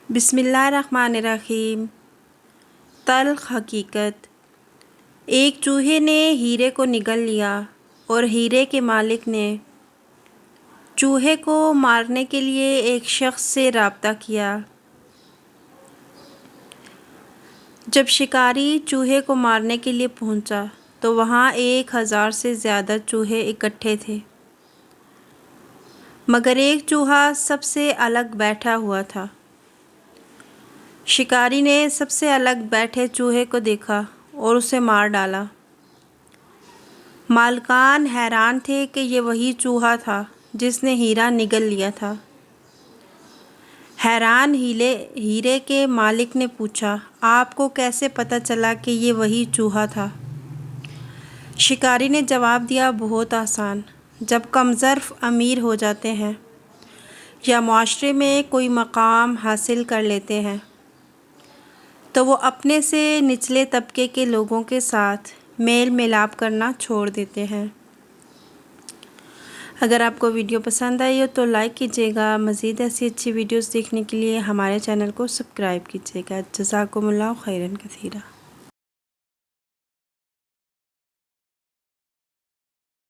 بسم اللہ الرحمن الرحیم۔ تلخ حقیقت۔ ایک چوہے نے ہیرے کو نگل لیا اور ہیرے کے مالک نے چوہے کو مارنے کے لیے ایک شخص سے رابطہ کیا۔ جب شکاری چوہے کو مارنے کے لیے پہنچا تو وہاں 1000 سے زیادہ چوہے اکٹھے تھے، مگر ایک چوہا سب سے الگ بیٹھا ہوا تھا۔ شکاری نے سب سے الگ بیٹھے چوہے کو دیکھا اور اسے مار ڈالا۔ مالکان حیران تھے کہ یہ وہی چوہا تھا جس نے ہیرا نگل لیا تھا۔ حیران ہیرے کے مالک نے پوچھا، آپ کو کیسے پتہ چلا کہ یہ وہی چوہا تھا؟ شکاری نے جواب دیا، بہت آسان، جب کم ظرف امیر ہو جاتے ہیں یا معاشرے میں کوئی مقام حاصل کر لیتے ہیں تو وہ اپنے سے نچلے طبقے کے لوگوں کے ساتھ میل ملاپ کرنا چھوڑ دیتے ہیں۔ اگر آپ کو ویڈیو پسند آئی ہو تو لائک کیجیے گا۔ مزید ایسی اچھی ویڈیوز دیکھنے کے لیے ہمارے چینل کو سبسکرائب کیجیے گا۔ جزاکم اللہ خیرا کثیرا۔